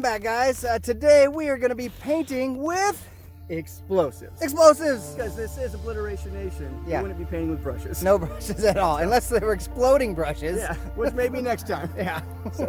back, guys. Today we are going to be painting with explosives. Explosives! Because this is Obliteration Nation. Yeah. You wouldn't be painting with brushes. No brushes at all, unless they were exploding brushes. Yeah, which maybe next time. Yeah. So,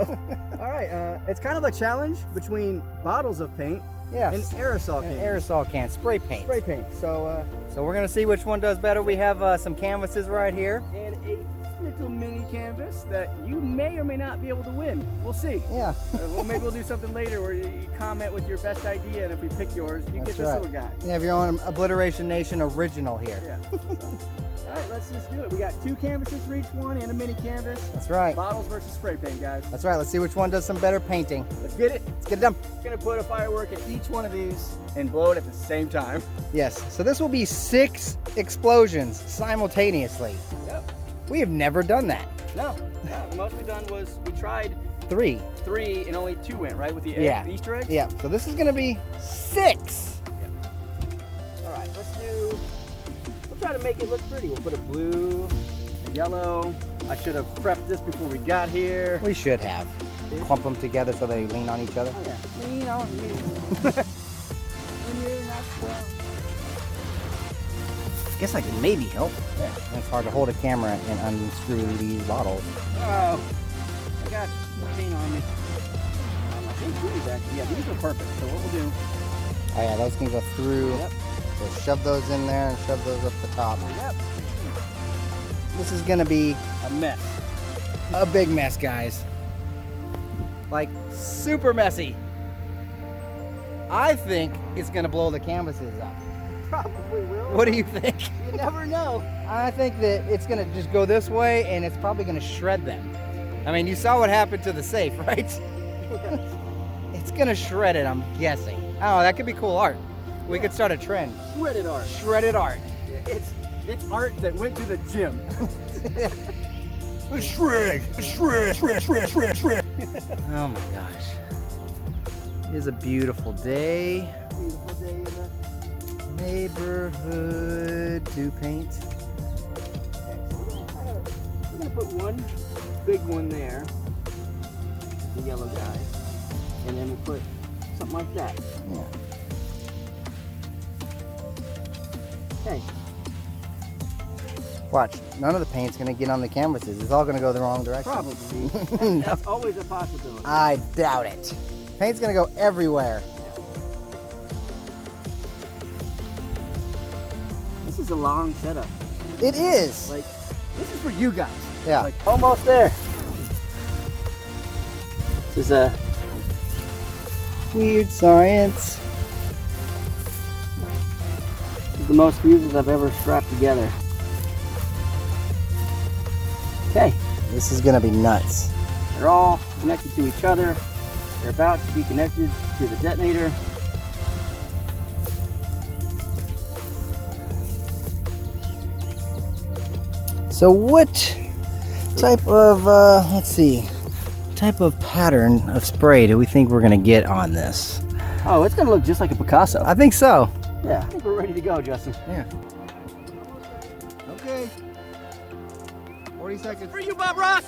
all right, it's kind of a challenge between bottles of paint Yes. and aerosol An paint. aerosol can, spray paint. Spray paint. So we're going to see which one does better. We have some canvases right here. and a little mini canvas that you may or may not be able to win. We'll see. Yeah. Well, maybe we'll do something later where you comment with your best idea, and if we pick yours, you That's get this right. little guy. You have your own Obliteration Nation original here. Yeah. All right, let's just do it. We got 2 canvases for each one and a mini canvas. That's right. Bottles versus spray paint, guys. That's right. Let's see which one does some better painting. Let's get it. Let's get it done. Gonna put a firework at each one of these and blow it at the same time. Yes. So this will be 6 explosions simultaneously. Yep. We have never done that. No. The most we've done was we tried 3. 3 and only 2 went, right? With the Yeah. the Easter eggs? Yeah. So this is going to be 6. All right, we'll try to make it look pretty. We'll put a blue, a yellow. I should have prepped this before we got here. We should have. Clump them together so they lean on each other. Oh, yeah. Lean on me. When you're not strong. Guess I can maybe help. Yeah. It's hard to hold a camera and unscrew these bottles. Oh, I got paint on me. I think these actually, yeah, these are perfect. So what we'll do, Oh yeah, those can go through. Yep. So shove those in there and shove those up the top. yep, This is gonna be a mess. a big mess, guys. Like super messy. I think it's gonna blow the canvases up. Probably will. What do you think? You never know. I think that it's gonna just go this way and it's probably gonna shred them. I mean, you saw what happened to the safe, right? It's gonna shred it, I'm guessing. Oh, that could be cool art. We could start a trend. Shredded art. Shredded art. It's art that went to the gym. Shred. Oh my gosh. It is a beautiful day. Beautiful day in the Neighborhood to paint. We're gonna put one big one there, the yellow guy, and then we'll put something like that. Yeah. Okay. Watch, none of the paint's gonna get on the canvases. It's all gonna go the wrong direction. Probably. No. That's always a possibility. I doubt it. Paint's gonna go everywhere. This is a long setup. It is. Like, this is for you guys. Yeah. Like, almost there. This is a Weird science. the most fuses I've ever strapped together. Okay, This is gonna be nuts. they're all connected to each other. They're about to be connected to the detonator. So what type of, let's see, type of pattern of spray do we think we're gonna get on this? Oh, it's gonna look just like a Picasso. I think so. Yeah, I think we're ready to go, Justin. Yeah. Okay. 40 seconds. For you, Bob Ross!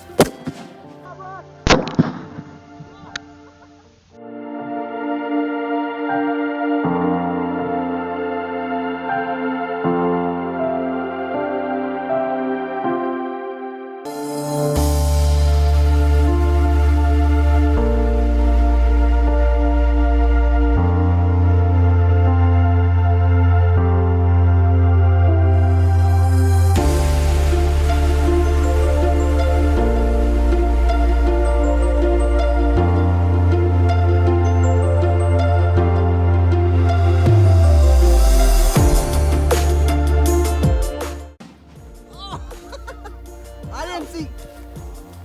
I didn't see.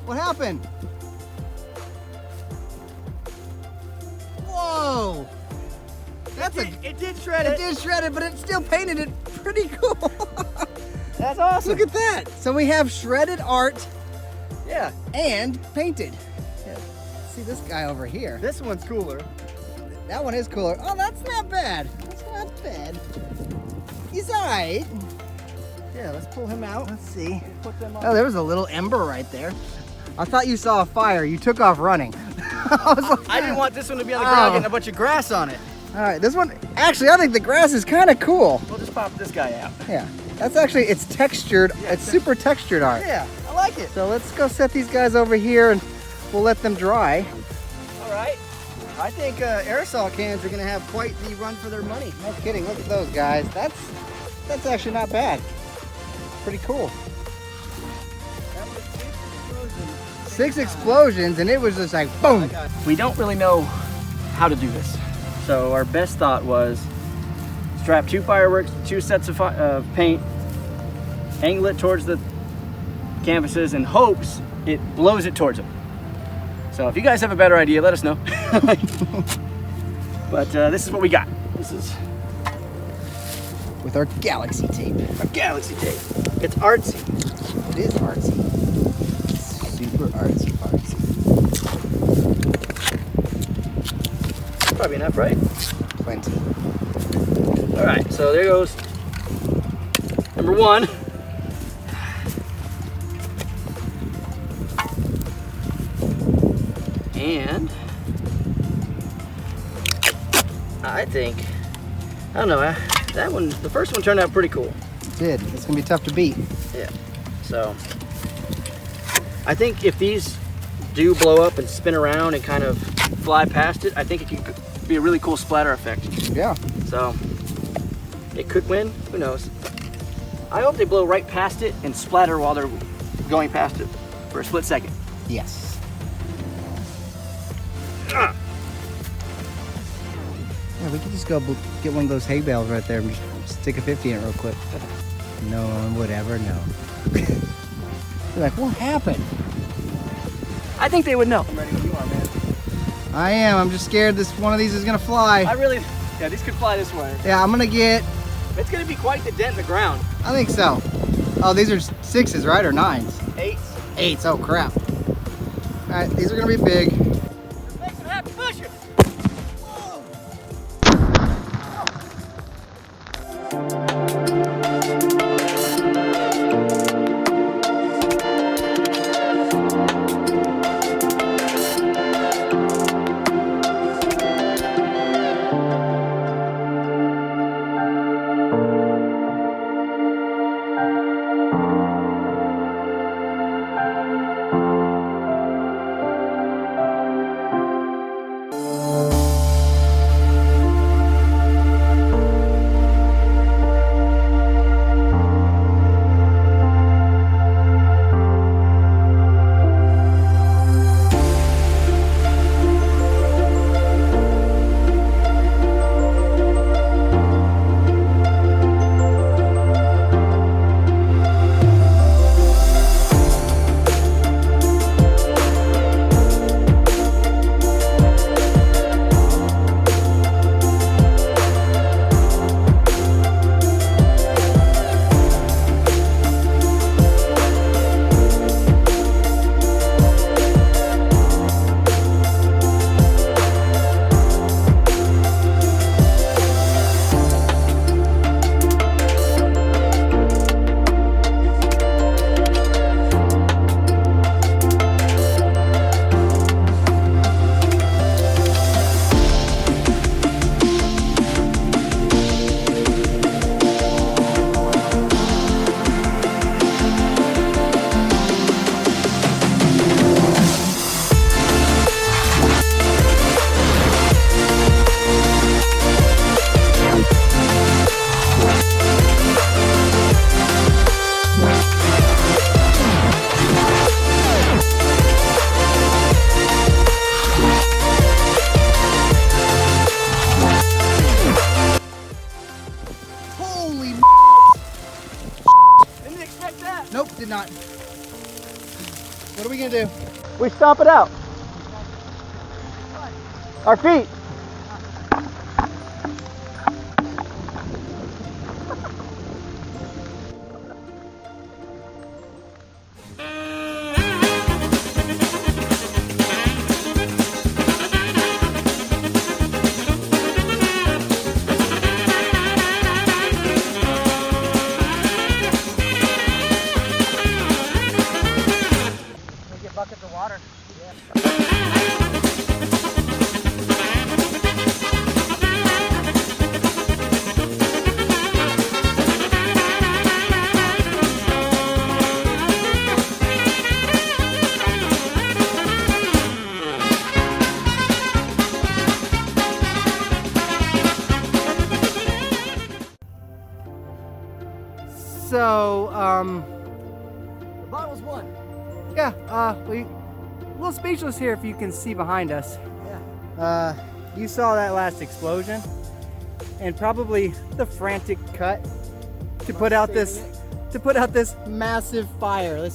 What happened? Whoa! That's It did shred it did shred it, but it still painted it pretty cool. That's awesome. Look at that. So we have shredded art Yeah, and painted. Yeah. See this guy over here. this one's cooler. That one is cooler. Oh, that's not bad. That's not bad. He's all right. Yeah, let's pull him out. Let's see. Put them on. Oh, there was a little ember right there. I thought you saw a fire. You took off running. I was like, I didn't want this one to be on the ground getting a bunch of grass on it. All right, this one, actually, I think the grass is kind of cool. We'll just pop this guy out. Yeah, that's actually, it's textured. Yeah, it's super textured art. Yeah, I like it. So let's go set these guys over here and we'll let them dry. All right. I think aerosol cans are gonna have quite the run for their money. No kidding, look at those guys. That's actually not bad. Pretty cool. 6 explosions and it was just like boom. We don't really know how to do this. So our best thought was strap 2 fireworks, 2 sets of paint, angle it towards the canvases in hopes it blows it towards them. So if you guys have a better idea, let us know. But this is what we got. This is with our galaxy tape. our galaxy tape. It's artsy. It is artsy. Super artsy fartsy. Probably enough, right? Plenty. All right, so there goes number 1. And I think, I don't know, that one, the first one turned out pretty cool. It did. It's gonna be tough to beat. Yeah, so I think if these do blow up and spin around and kind of fly past it, I think it could be a really cool splatter effect. Yeah. So it could win, who knows. I hope they blow right past it and splatter while they're going past it for a split second. Yes. Ah. Yeah, we could just go get one of those hay bales right there and just stick a 50 in it real quick. No one would ever know. They're like, what happened? I think they would know. I'm ready when you are, man. I am. I'm just scared this one of these is gonna fly. Yeah, these could fly this way. Yeah, I'm gonna get. It's gonna be quite the dent in the ground. I think so. Oh, these are 6s, right, or 9s? 8s. 8s. Oh crap. All right, these are gonna be big. Just makes them have to push it. Nope, did not. What are we gonna do? We stomp it out. Our feet. Get buckets of water. Yeah. So, The bottle's won. yeah, we a little speechless here if you can see behind us. Yeah. You saw that last explosion and probably the frantic cut to put out this massive fire.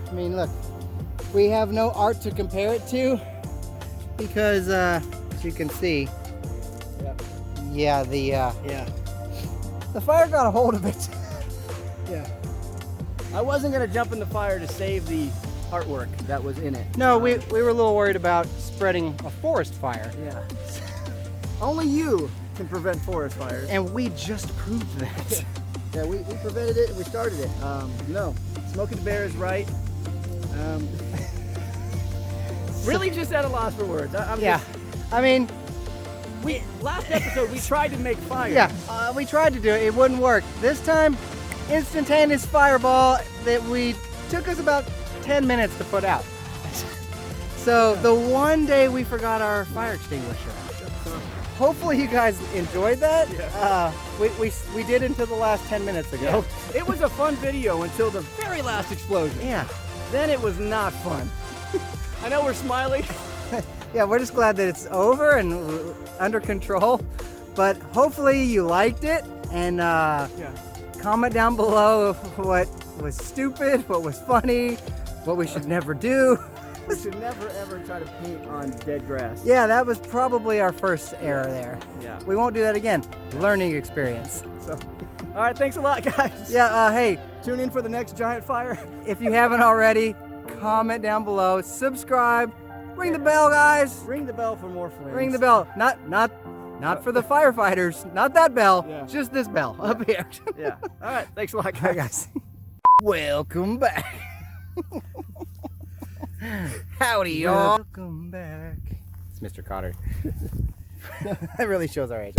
I mean, look, we have no art to compare it to because as you can see, yeah, the fire got a hold of it. Yeah. I wasn't gonna jump in the fire to save the artwork that was in it. No, we were a little worried about spreading a forest fire. Yeah. Only you can prevent forest fires. And we just proved that. Yeah, we prevented it and we started it. No, Smokey the Bear is right. Really just at a loss for words. I mean, last episode we tried to make fire. yeah, we tried to do it. It wouldn't work. This time, instantaneous fireball that took us about 10 minutes to put out. So the one day we forgot our fire extinguisher. Hopefully you guys enjoyed that. Yeah. We did until the last 10 minutes ago. Yeah. It was a fun video until the very last explosion. Yeah. Then it was not fun. I know we're smiling. Yeah, we're just glad that it's over and under control. But hopefully you liked it, and comment down below what was stupid, what was funny, what we should never do. We should never ever try to paint on dead grass. Yeah, that was probably our first error there. Yeah. We won't do that again. Learning experience. So, all right, thanks a lot, guys. Yeah, hey, Tune in for the next giant fire. if you haven't already, comment down below, subscribe, ring the bell, guys. Ring the bell for more flames. Ring the bell. Not for the firefighters. Not that bell. Yeah. Just this bell up here. Yeah. All right, thanks a lot, All right, guys. guys. Welcome back. Howdy, y'all. Welcome back. It's Mr. Cotter. That really shows our age.